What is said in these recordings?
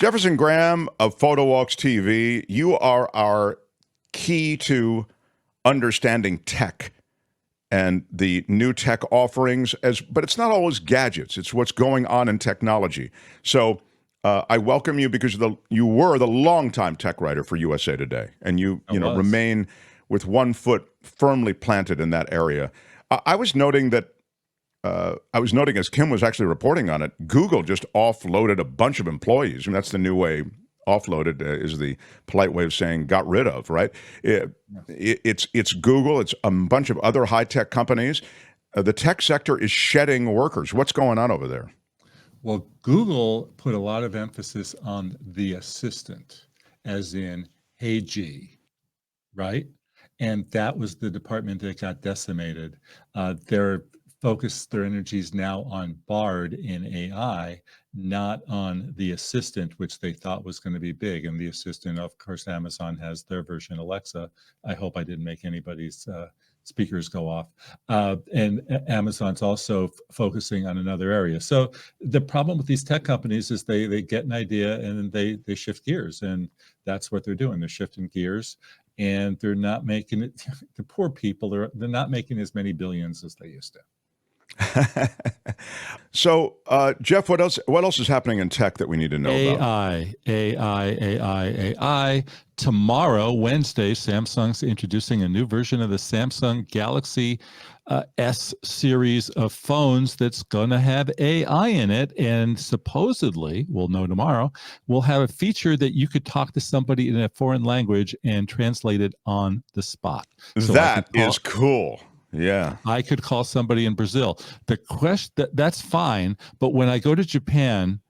Jefferson Graham of PhotoWalks TV, you are our key to understanding tech and the new tech offerings, but it's not always gadgets. It's what's going on in technology. So I welcome you because you were the longtime tech writer for USA Today, and you remain with one foot firmly planted in that area. I was noting as Kim was actually reporting on it, Google just offloaded a bunch of employees, and that's the new way. Offloaded is the polite way of saying got rid of, right? It's Google. It's a bunch of other high-tech companies. The tech sector is shedding workers. What's going on over there? Well, Google put a lot of emphasis on the assistant, as in, hey, G, right? And that was the department that got decimated. They're focused their energies now on Bard in AI, not on the assistant, which they thought was going to be big. And the assistant, of course, Amazon has their version, Alexa. I hope I didn't make anybody's speakers go off. And Amazon's also focusing on another area. So the problem with these tech companies is they get an idea and they shift gears. And that's what they're doing. They're shifting gears. And they're not making it, the poor people, they're not making as many billions as they used to. So, Jeff, what else is happening in tech that we need to know about? AI. Tomorrow, Wednesday, Samsung's introducing a new version of the Samsung Galaxy S series of phones that's going to have AI in it. And supposedly, we'll know tomorrow, we'll have a feature that you could talk to somebody in a foreign language and translate it on the spot. So that is cool. Yeah. I could call somebody in Brazil. The question, that's fine, but when I go to Japan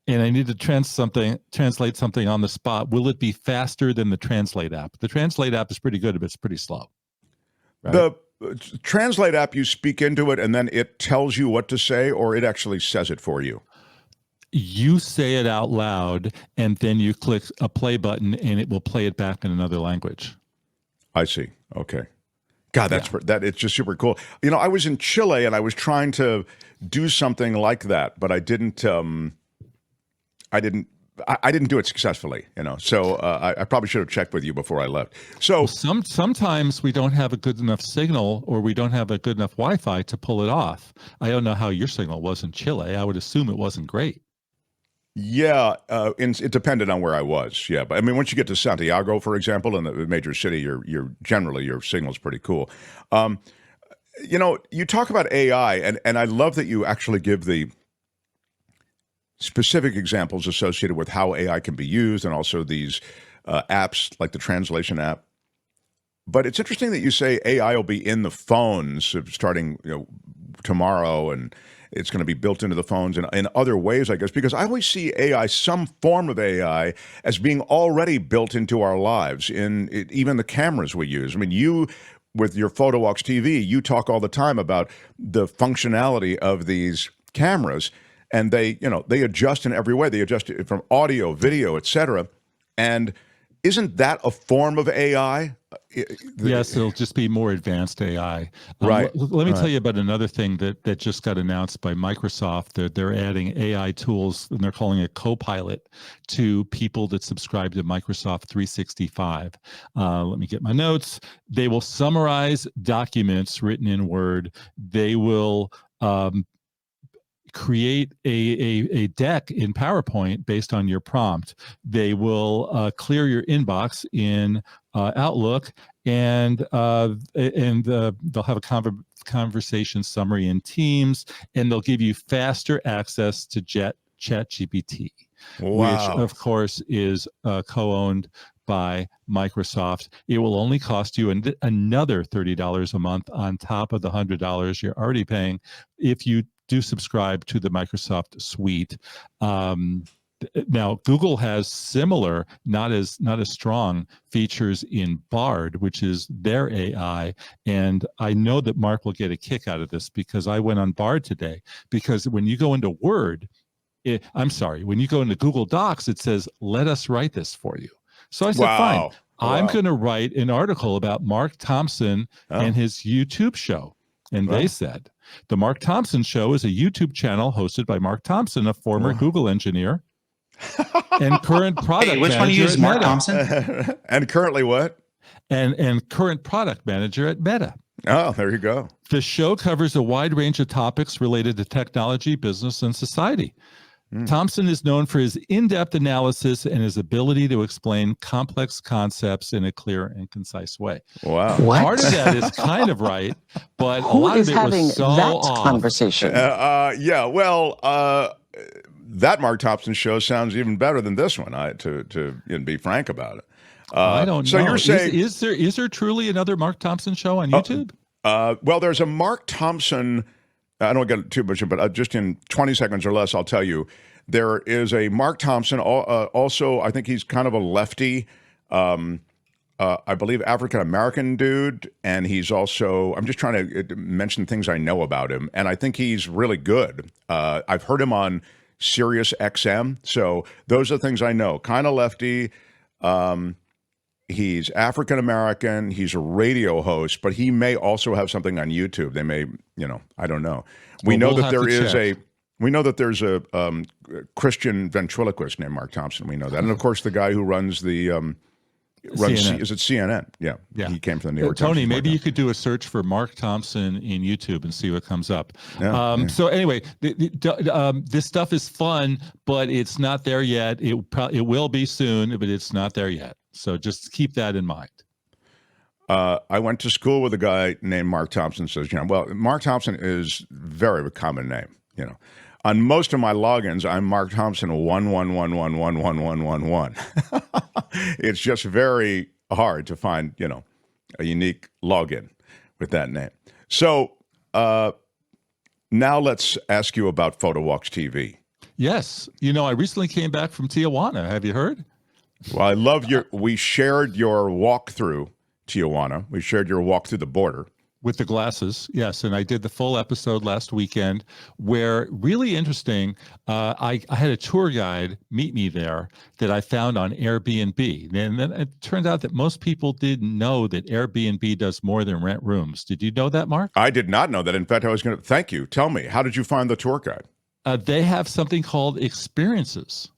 and I need to translate something on the spot, will it be faster than the Translate app? The Translate app is pretty good, but it's pretty slow. Right? The Translate app, you speak into it and then it tells you what to say, or it actually says it for you? You say it out loud and then you click a play button and it will play it back in another language. I see. Okay. God, it's just super cool. You know, I was in Chile and I was trying to do something like that, but I didn't do it successfully. You know, so I probably should have checked with you before I left. So sometimes we don't have a good enough signal, or we don't have a good enough Wi-Fi to pull it off. I don't know how your signal was in Chile. I would assume it wasn't great. Yeah, it depended on where I was. Yeah, but I mean, once you get to Santiago, for example, in the major city, you're generally your signal's pretty cool. You know, you talk about AI, and I love that you actually give the specific examples associated with how AI can be used, and also these apps like the translation app. But it's interesting that you say AI will be in the phones starting tomorrow, and it's going to be built into the phones and in other ways, I guess, because I always see AI, some form of AI, as being already built into our lives even the cameras we use. I mean, you, with your PhotoWalks TV, you talk all the time about the functionality of these cameras, and they adjust in every way. They adjust it from audio, video, etc. And isn't that a form of AI? Yes, it'll just be more advanced AI. Right. Let me tell you about another thing that just got announced by Microsoft. They're adding AI tools, and they're calling it Copilot, to people that subscribe to Microsoft 365. Let me get my notes. They will summarize documents written in Word. They will create a deck in PowerPoint based on your prompt. They will clear your inbox in Outlook, and they'll have a conversation summary in Teams, and they'll give you faster access to ChatGPT, which of course is co-owned by Microsoft. It will only cost you another $30 a month on top of the $100 you're already paying if you do subscribe to the Microsoft suite. Now, Google has similar, not as strong features in Bard, which is their AI. And I know that Mark will get a kick out of this because I went on Bard today. Because when you go into Word, when you go into Google Docs, it says, let us write this for you. So I said, fine, I'm going to write an article about Mark Thompson and his YouTube show. And they said, the Mark Thompson Show is a YouTube channel hosted by Mark Thompson, a former Google engineer. and current product Hey, which one do you manager use, at Mark Meta. Thompson? And currently what? And current product manager at Meta. Oh, there you go. The show covers a wide range of topics related to technology, business, and society. Thompson is known for his in-depth analysis and his ability to explain complex concepts in a clear and concise way. Wow. What? Part of that is kind of right, but a Who lot is of it having was so that off. conversation? Yeah, well, that Mark Thompson show sounds even better than this one, to be frank about it. I don't so know. you're saying... is there truly another Mark Thompson show on YouTube? Well, there's a Mark Thompson... I don't get too much, but just in 20 seconds or less, I'll tell you, there is a Mark Thompson, also, I think he's kind of a lefty, I believe African-American dude, and he's also, I'm just trying to mention things I know about him, and I think he's really good. I've heard him on Sirius XM, so those are things I know. Kind of lefty, he's African-American, he's a radio host, but he may also have something on YouTube. They may, I don't know. We know that there is there's a Christian ventriloquist named Mark Thompson. We know that. And of course, the guy who runs the, CNN. Is it CNN? Yeah. He came from the New York Times. Tony, maybe you could do a search for Mark Thompson in YouTube and see what comes up. Yeah. So anyway, this stuff is fun, but it's not there yet. It will be soon, but it's not there yet. So just keep that in mind. I went to school with a guy named Mark Thompson. Says, well, Mark Thompson is very common name. On most of my logins, I'm Mark Thompson 111111111. It's just very hard to find, a unique login with that name. So now let's ask you about PhotoWalks TV. Yes, I recently came back from Tijuana. Have you heard? Well, I love we shared your walk through Tijuana. We shared your walk through the border. With the glasses, yes. And I did the full episode last weekend where, really interesting, I had a tour guide meet me there that I found on Airbnb. And then it turned out that most people didn't know that Airbnb does more than rent rooms. Did you know that, Mark? I did not know that. In fact, I was going to, thank you. Tell me, how did you find the tour guide? They have something called experiences,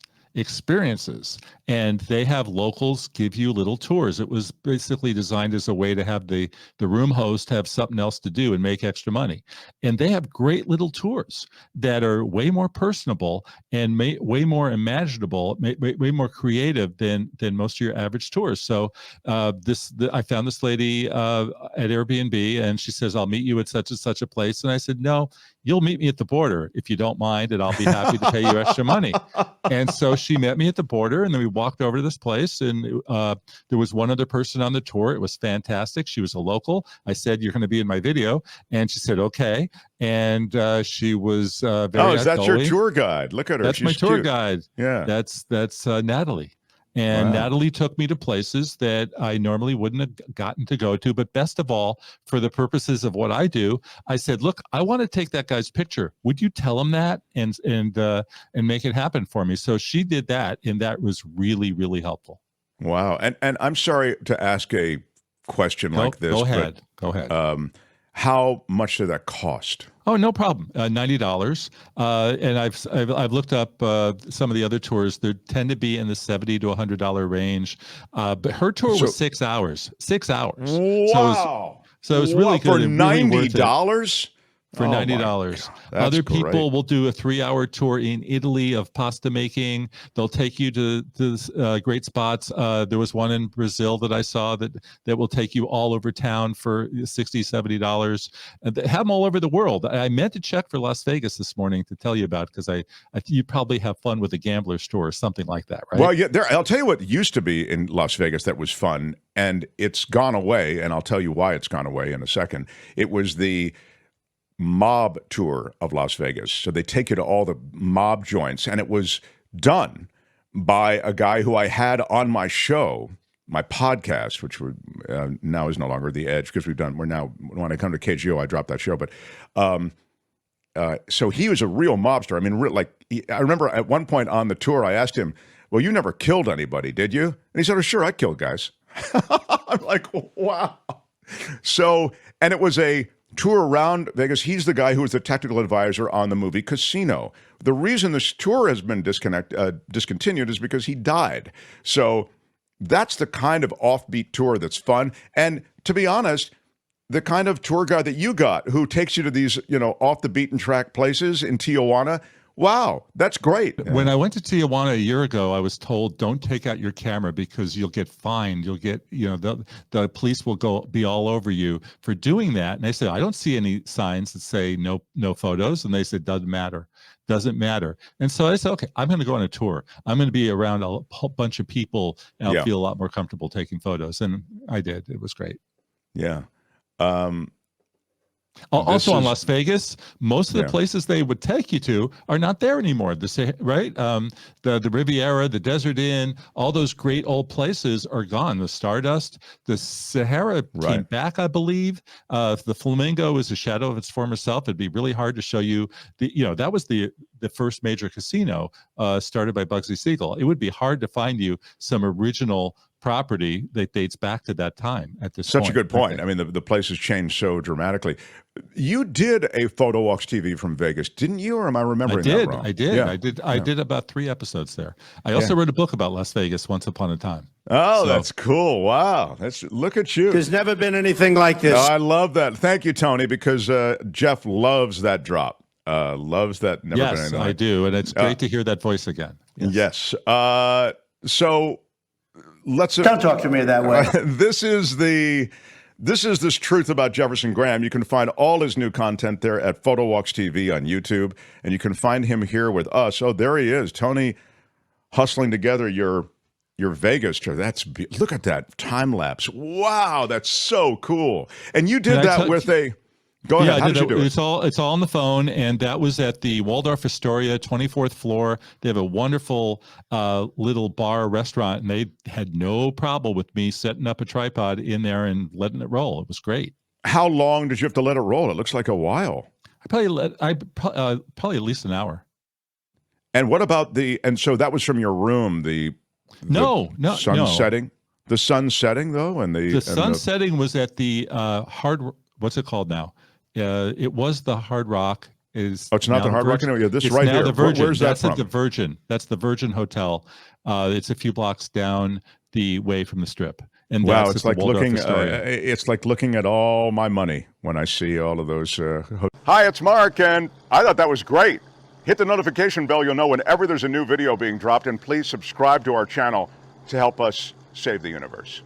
and they have locals give you little tours. It was basically designed as a way to have the room host have something else to do and make extra money. And they have great little tours that are way more personable and way more imaginable, way more creative than most of your average tours. So I found this lady at Airbnb, and she says, "I'll meet you at such and such a place." And I said, "No, you'll meet me at the border if you don't mind, and I'll be happy to pay you extra money." And so she met me at the border, and then we walked over to this place, and there was one other person on the tour. It was fantastic. She was a local. I said, "You're going to be in my video," and she said, "Okay." And she was very is that your outgoing. tour guide? Look at her. That's She's my tour cute. guide. Yeah. That's Natalie. And Wow. Natalie took me to places that I normally wouldn't have gotten to go to. But best of all, for the purposes of what I do, I said, "Look, I want to take that guy's picture. Would you tell him that and make it happen for me?" So she did that, and that was really, really helpful. Wow. And I'm sorry to ask a question like this. Go ahead. Go ahead. How much did that cost? Oh, no problem. $90. And I've looked up some of the other tours. They tend to be in the $70 to $100 range. But her tour was 6 hours. 6 hours. Wow. So it was really good. For Really $90? For $90. Other people will do a 3-hour tour in Italy of pasta making. They'll take you to great spots. There was one in Brazil that I saw that will take you all over town for $60, $70. And they have them all over the world. I meant to check for Las Vegas this morning to tell you about, because you probably have fun with a gambler's tour or something like that, right? Well, yeah, I'll tell you what used to be in Las Vegas that was fun, and it's gone away, and I'll tell you why it's gone away in a second. It was the mob tour of Las Vegas. So they take you to all the mob joints, and it was done by a guy who I had on my show, my podcast, which now is no longer The Edge, because we're now, when I come to KGO, I drop that show. But so he was a real mobster. I mean, I remember at one point on the tour, I asked him, "Well, you never killed anybody, did you?" And he said, "Oh, sure, I killed guys." I'm like, wow. So, and it was a tour around Vegas. He's the guy who was the technical advisor on the movie Casino. The reason this tour has been discontinued is because he died. So that's the kind of offbeat tour that's fun. And to be honest, the kind of tour guide that you got who takes you to these, off the beaten track places in Tijuana. Wow, that's great. When I went to Tijuana a year ago, I was told, don't take out your camera because you'll get fined. You'll get, the police will be all over you for doing that. And they said, I don't see any signs that say no photos. And they said, doesn't matter. And so I said, okay, I'm going to go on a tour. I'm going to be around a whole bunch of people and I'll feel a lot more comfortable taking photos. And I did. It was great. Yeah. Also on Las Vegas, most of the places they would take you to are not there anymore. Right? The Riviera, the Desert Inn, all those great old places are gone. The Stardust, the Sahara came back, I believe. The Flamingo is a shadow of its former self. It'd be really hard to show you that was the first major casino started by Bugsy Siegel. It would be hard to find you some original property that dates back to that time at this point. Such a good point. I mean, the place has changed so dramatically. You did a Photo Walks TV from Vegas, didn't you? Or am I remembering that wrong? I did. Yeah. I did about 3 episodes there. I also wrote a book about Las Vegas once upon a time. Oh, that's cool. Wow. Look at you. There's never been anything like this. Oh, I love that. Thank you, Tony, because Jeff loves that drop. Loves that. Never been anything like. I do. And it's great to hear that voice again. Yes. So let's don't talk to me that way. This is this truth about Jefferson Graham. You can find all his new content there at Photo Walks TV on YouTube, and you can find him here with us. Oh, there he is, Tony, hustling together your Vegas trip. Look at that time lapse. Wow, that's so cool. And you did that with a. Go ahead. How did you do it? It's all on the phone, and that was at the Waldorf Astoria, 24th floor. They have a wonderful little bar restaurant, and they had no problem with me setting up a tripod in there and letting it roll. It was great. How long did you have to let it roll? It looks like a while. Probably at least an hour. And what about and so that was from your room, the sun setting? The sun setting, though? The sun setting was at the what's it called now? It was the Hard Rock. It's not the Hard Rock anymore. Yeah, this right here. The Virgin. Where's that from? That's the Virgin. That's the Virgin Hotel. It's a few blocks down the way from the Strip. And wow, it's like looking. It's like looking at all my money when I see all of those. Hi, it's Mark, and I thought that was great. Hit the notification bell. You'll know whenever there's a new video being dropped, and please subscribe to our channel to help us save the universe.